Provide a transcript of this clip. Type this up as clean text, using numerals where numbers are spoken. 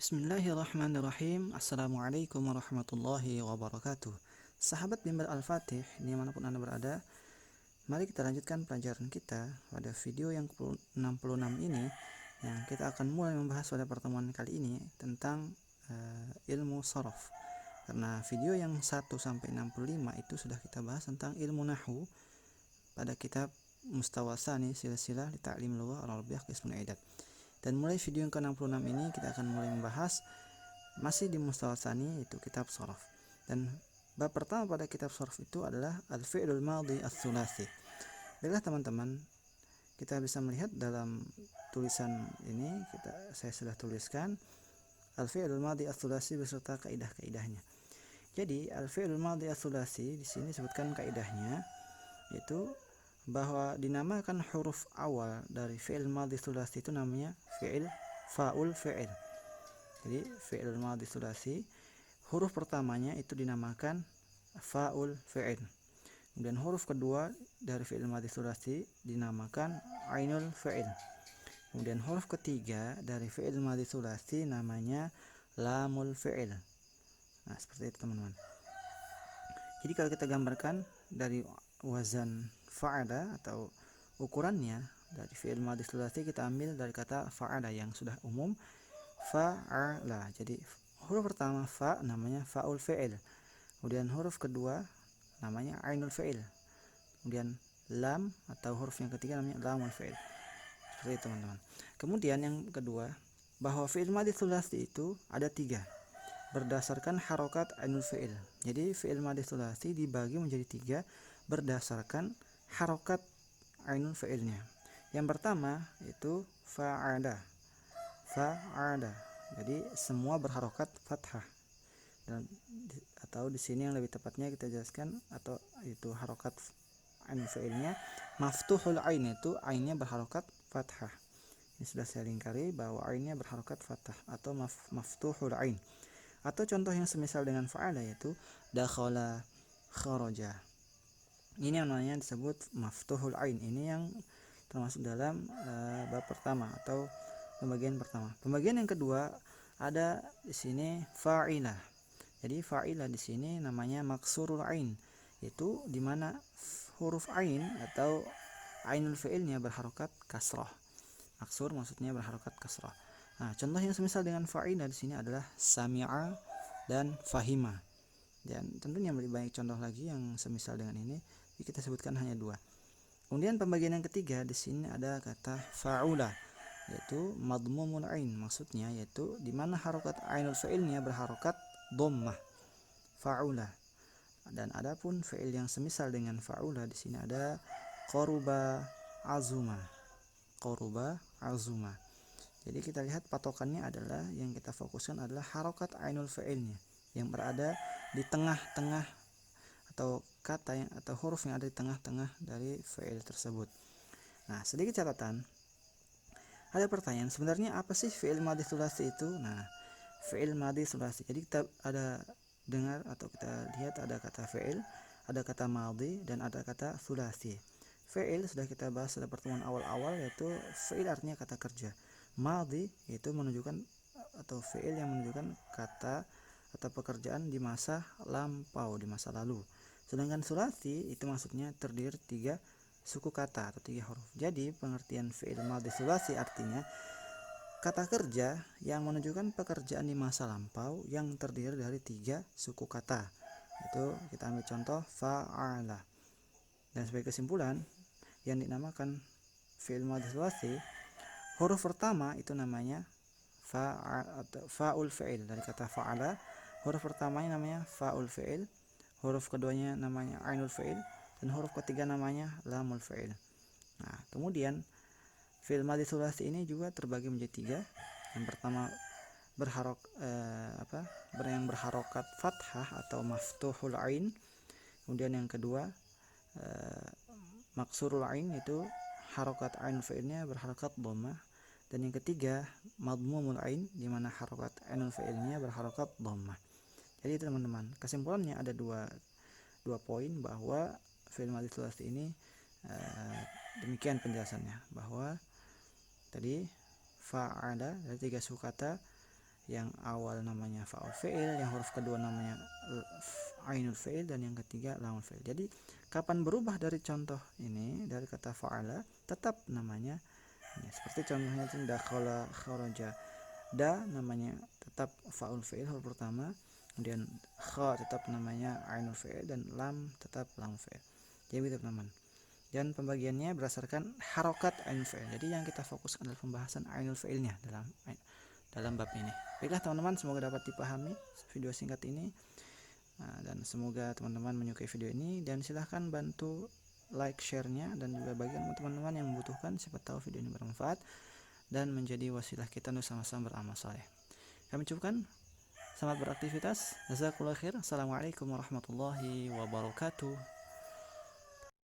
Bismillahirrahmanirrahim. Assalamualaikum warahmatullahi wabarakatuh. Sahabat bimbel Al-Fatih dimanapun Anda berada, mari kita lanjutkan pelajaran kita pada video yang ke-66 ini, yang kita akan mulai membahas pada pertemuan kali ini tentang ilmu sharaf. Karena video yang 1 sampai 65 itu sudah kita bahas tentang ilmu nahwu pada kitab Mustawa Tsani Silsilah li Ta'lim Lughah Al-Arabiyyah Qismun I'dad. Dan mulai video yang ke-66 ini kita akan mulai membahas masih di Mustawa Tsani, itu kitab sharaf. Dan bab pertama pada kitab sharaf itu adalah al-fi'lul madhi ats-tsulasi. Baiklah teman-teman, kita bisa melihat dalam tulisan ini saya sudah tuliskan al-fi'lul madhi ats-tsulasi beserta kaidah-kaidahnya. Jadi al-fi'lul madhi ats-tsulasi di sini disebutkan kaidahnya, yaitu bahwa dinamakan huruf awal dari fi'il madhi tsulasi itu namanya fi'il fa'ul fi'il. Jadi fi'il madhi tsulasi huruf pertamanya itu dinamakan fa'ul fi'il. Kemudian huruf kedua dari fi'il madhi tsulasi dinamakan ainul fi'il. Kemudian huruf ketiga dari fi'il madhi tsulasi namanya lamul fi'il. Nah, seperti itu teman-teman. Jadi kalau kita gambarkan dari wazan fa'ala atau ukurannya dari fi'il madhi tsulasi, kita ambil dari kata fa'ala yang sudah umum, fa'ala. Jadi huruf pertama fa namanya fa'ul fi'il. Kemudian huruf kedua namanya ainul fi'il. Kemudian lam atau huruf yang ketiga namanya lamul fi'il. Seperti itu teman-teman. Kemudian yang kedua, bahwa fi'il madhi tsulasi itu ada 3 berdasarkan harokat ainul fi'il. Jadi fi'il madhi tsulasi dibagi menjadi 3 berdasarkan harokat ainul fi'ilnya. Yang pertama itu fa'ada. Fa'ada. Jadi semua berharokat fathah. Dan atau di sini yang lebih tepatnya kita jelaskan, atau itu harokat ainul fi'ilnya maftuhul ain, itu ainnya berharokat fathah. Ini sudah saya lingkari bahwa ainnya berharokat fathah atau maftuhul ain. Atau contoh yang semisal dengan fa'ala yaitu dakhala, kharaja. Ini yang namanya disebut maftuhul ain. Ini yang termasuk dalam bab pertama atau pembagian pertama. Pembagian yang kedua ada di sini fa'ilah. Jadi fa'ilah di sini namanya maksurul ain, itu di mana huruf ain atau ainul fi'ilnya berharokat kasrah. Maksur maksudnya berharokat kasrah. Nah, contoh yang semisal dengan fa'ilah di sini adalah sami'a dan fahima. Dan tentunya lebih banyak contoh lagi yang semisal dengan ini. Kita sebutkan hanya 2. Kemudian pembagian yang ketiga di sini ada kata fa'ula, yaitu madmumul ain, maksudnya yaitu di mana harokat ainul fi'ilnya berharokat dhammah. Fa'ula. Dan adapun fi'il yang semisal dengan fa'ula di sini ada qaruba azuma. Qaruba azuma. Jadi kita lihat patokannya adalah, yang kita fokuskan adalah harokat ainul fi'ilnya yang berada di tengah-tengah, atau kata yang atau huruf yang ada di tengah-tengah dari fi'il tersebut. Nah, sedikit catatan. Ada pertanyaan, sebenarnya apa sih fi'il madhi tsulasi itu? Nah, fi'il madhi tsulasi. Jadi kita ada dengar atau kita lihat ada kata fi'il, ada kata madhi, dan ada kata tsulasi. Fi'il sudah kita bahas pada pertemuan awal-awal, yaitu fi'il artinya kata kerja. Madhi itu menunjukkan atau fi'il yang menunjukkan kata atau pekerjaan di masa lampau, di masa lalu. Sedangkan tsulasi itu maksudnya terdiri 3 suku kata atau 3 huruf. Jadi pengertian fi'il madhi tsulasi artinya kata kerja yang menunjukkan pekerjaan di masa lampau yang terdiri dari 3 suku kata. Itu kita ambil contoh fa'ala. Dan sebagai kesimpulan, yang dinamakan fi'il madhi tsulasi, huruf pertama itu namanya fa'ul fi'il. Dari kata fa'ala, huruf pertamanya namanya fa'ul fi'il, huruf keduanya namanya ainul fi'il, dan huruf ketiga namanya lamul fi'il. Nah, kemudian fi'il madhi tsulasi ini juga terbagi menjadi 3. Yang pertama yang berharokat fathah atau maftuhul ain. Kemudian yang kedua maksurul ain, itu harokat ainul fi'ilnya berharokat dhammah. Dan yang ketiga madmumul ain, di mana harokat ainul fi'ilnya berharokat dhammah. Jadi teman-teman, kesimpulannya ada dua poin, bahwa fi'il madhi tsulasi ini demikian penjelasannya, bahwa tadi fa'ala dari 3 suku kata yang awal namanya fa'ul fi'il, yang huruf kedua namanya ainul fi'il, dan yang ketiga lamul fi'il. Jadi kapan berubah dari contoh ini, dari kata fa'ala, tetap namanya ya, seperti contohnya itu dakhala, kharaja. Da namanya tetap fa'ul fi'il huruf pertama, kemudian kha tetap namanya ainul fi'il, dan lam tetap lam fi'il. Jadi begitu teman-teman. Dan pembagiannya berdasarkan harokat ainul fi'il. Jadi yang kita fokuskan adalah pembahasan ainul fi'ilnya dalam bab ini. Baiklah teman-teman, semoga dapat dipahami video singkat ini. Dan semoga teman-teman menyukai video ini, dan silahkan bantu like, share-nya, dan juga bagikan teman-teman yang membutuhkan. Siapa tahu video ini bermanfaat dan menjadi wasilah kita untuk sama-sama beramal saleh. Kami ucapkan selamat beraktivitas. Jazakallahu khair. Assalamualaikum warahmatullahi wabarakatuh.